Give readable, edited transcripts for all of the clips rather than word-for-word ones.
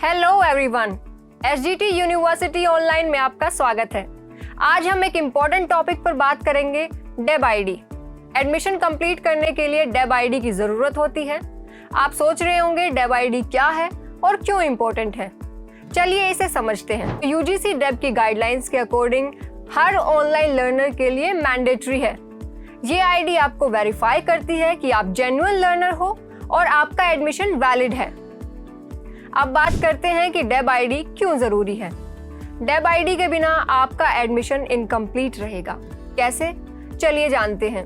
Hello everyone, SGT university online में आपका स्वागत है। आज हम एक इम्पॉर्टेंट टॉपिक पर बात करेंगे, डेब आईडी। एडमिशन कंप्लीट करने के लिए डेब आईडी की जरूरत होती है। आप सोच रहे होंगे डेब आईडी क्या है और क्यों इम्पोर्टेंट है। चलिए इसे समझते हैं। यूजीसी डेब की गाइडलाइंस के अकॉर्डिंग हर ऑनलाइन लर्नर के लिए मैंडेटरी है। ये आईडी आपको वेरीफाई करती है कि आप जेन्युइन लर्नर हो और आपका एडमिशन वैलिड है। अब बात करते हैं कि डेब आईडी क्यों जरूरी है। डेब आईडी के बिना आपका एडमिशन इनकम्प्लीट रहेगा। कैसे, चलिए जानते हैं।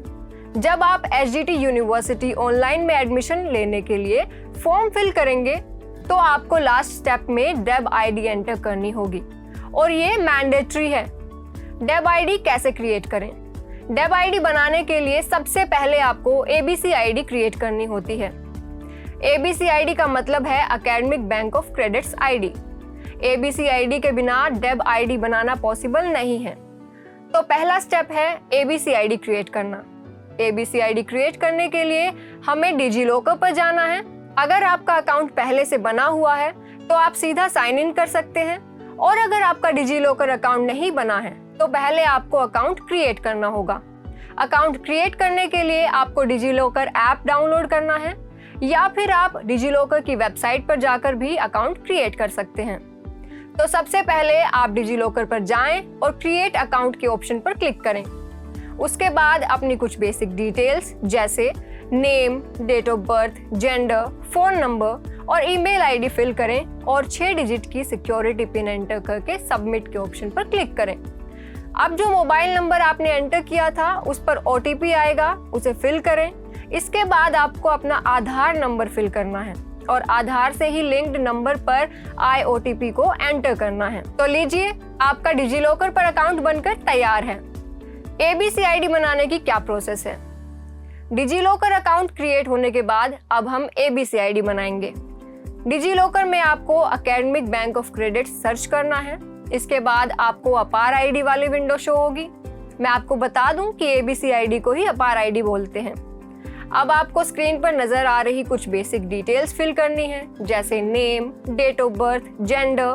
जब आप एसजीटी यूनिवर्सिटी ऑनलाइन में एडमिशन लेने के लिए फॉर्म फिल करेंगे तो आपको लास्ट स्टेप में डेब आईडी एंटर करनी होगी और ये मैंडेटरी है। डेब आईडी कैसे क्रिएट करें? डेब आईडी बनाने के लिए सबसे पहले आपको एबीसी आईडी क्रिएट करनी होती है। एबीसी आईडी का मतलब है academic bank of credits ID. ABC ID के बिना डेब आईडी बनाना पॉसिबल नहीं है। तो पहला स्टेप है एबीसी आईडी क्रिएट करना। एबीसी आईडी क्रिएट करने के लिए हमें डिजीलॉकर पर जाना है। अगर आपका अकाउंट पहले से बना हुआ है तो आप सीधा साइन इन कर सकते हैं, और अगर आपका डिजीलॉकर अकाउंट नहीं बना है तो पहले आपको अकाउंट क्रिएट करना होगा। अकाउंट क्रिएट करने के लिए आपको डिजीलॉकर ऐप डाउनलोड करना है, या फिर आप डिजीलॉकर की वेबसाइट पर जाकर भी अकाउंट क्रिएट कर सकते हैं। तो सबसे पहले आप डिजीलॉकर पर जाएं और क्रिएट अकाउंट के ऑप्शन पर क्लिक करें। उसके बाद अपनी कुछ बेसिक डिटेल्स जैसे name, date of birth, gender, phone number और ईमेल आईडी फिल करें और 6 डिजिट की सिक्योरिटी पिन एंटर करके सबमिट के ऑप्शन पर क्लिक करें। अब जो मोबाइल नंबर आपने एंटर किया था उस पर ओटीपी आएगा, उसे फिल करें। इसके बाद आपको अपना आधार नंबर फिल करना है और आधार से ही लिंक्ड नंबर पर आए ओटीपी को एंटर करना है। तो लीजिए, आपका डिजीलॉकर पर अकाउंट बनकर तैयार है। एबीसी आईडी बनाने की क्या प्रोसेस है? डिजीलॉकर अकाउंट क्रिएट होने के बाद अब हम एबीसी आईडी बनाएंगे। डिजीलॉकर में आपको academic bank of credit search करना है। इसके बाद आपको अपार आईडी वाली विंडो शो होगी। मैं आपको बता दूं कि एबीसी आईडी को ही अपार आईडी बोलते हैं। अब आपको स्क्रीन पर नजर आ रही कुछ बेसिक डिटेल्स फिल करनी है, जैसे name, date of birth, gender.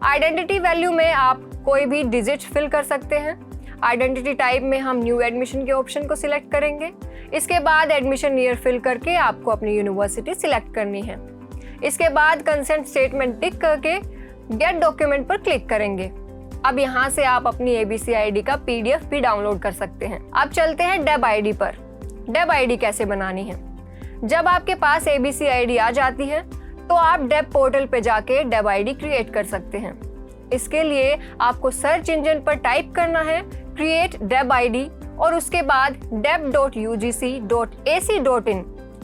Identity value में आप कोई भी डिजिट फिल कर सकते हैं। आइडेंटिटी टाइप में हम न्यू एडमिशन के ऑप्शन को सिलेक्ट करेंगे। इसके बाद एडमिशन ईयर फिल करके आपको अपनी यूनिवर्सिटी सिलेक्ट करनी है। इसके बाद कंसेंट स्टेटमेंट टिक करके गेट डॉक्यूमेंट पर क्लिक करेंगे। अब यहाँ से आप अपनी एबीसी आईडी का पीडीएफ भी डाउनलोड कर सकते हैं। अब चलते हैं डेब आईडी पर। डेब आईडी कैसे बनानी है? जब आपके पास एबीसी आईडी आ जाती है तो आप डेब पोर्टल पे जाके डेब आईडी क्रिएट कर सकते हैं। इसके लिए आपको सर्च इंजन पर टाइप करना है क्रिएट डेब आईडी और उसके बाद deb.ugc.ac.in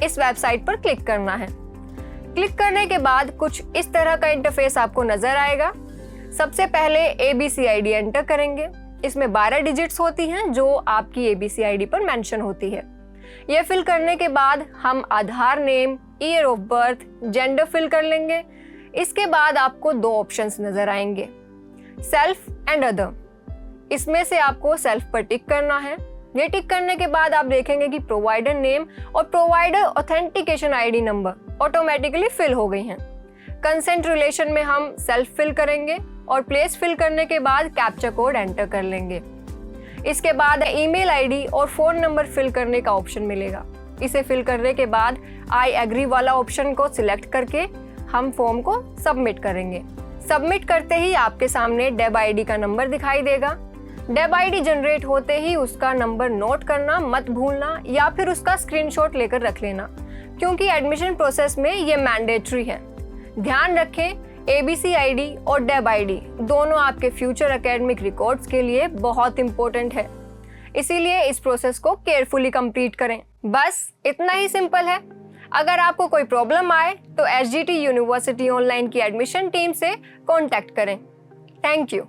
इस वेबसाइट पर क्लिक करना है। क्लिक करने के बाद कुछ इस तरह का इंटरफेस आपको नजर आएगा। सबसे पहले एबीसी आईडी एंटर करेंगे। इसमें 12 डिजिट्स होती हैं जो आपकी एबीसी आईडी पर मेंशन होती है। ये फिल करने के बाद हम Aadhaar name, year of birth, gender fill कर लेंगे। इसके बाद आपको 2 ऑप्शंस नजर आएंगे, सेल्फ एंड अदर। इसमें से आपको सेल्फ पर टिक करना है। ये टिक करने के बाद आप देखेंगे कि प्रोवाइडर नेम और provider authentication ID number automatically fill हो गई हैं। कंसेंट रिलेशन में हम सेल्फ फिल करेंगे और प्लेस फिल करने के बाद कैप्चा कोड एंटर कर लेंगे। इसके बाद ईमेल आईडी और फोन नंबर फिल करने का ऑप्शन मिलेगा। इसे फिल करने के बाद आई एग्री वाला ऑप्शन को सिलेक्ट करके हम फॉर्म को सबमिट करेंगे। सबमिट करते ही आपके सामने डेब आईडी का नंबर दिखाई देगा। डेब आईडी जनरेट होते ही उसका नंबर नोट करना मत भूलना, या फिर उसका स्क्रीनशॉट लेकर रख लेना, क्योंकि एडमिशन प्रोसेस में ये मैंडेटरी है। ध्यान रखें, एबीसी आईडी और डेब आईडी दोनों आपके फ्यूचर एकेडमिक रिकॉर्ड्स के लिए बहुत इंपॉर्टेंट है। इसीलिए इस प्रोसेस को केयरफुली कंप्लीट करें। बस इतना ही सिंपल है। अगर आपको कोई प्रॉब्लम आए तो एसजीटी यूनिवर्सिटी ऑनलाइन की एडमिशन टीम से कांटेक्ट करें। Thank you.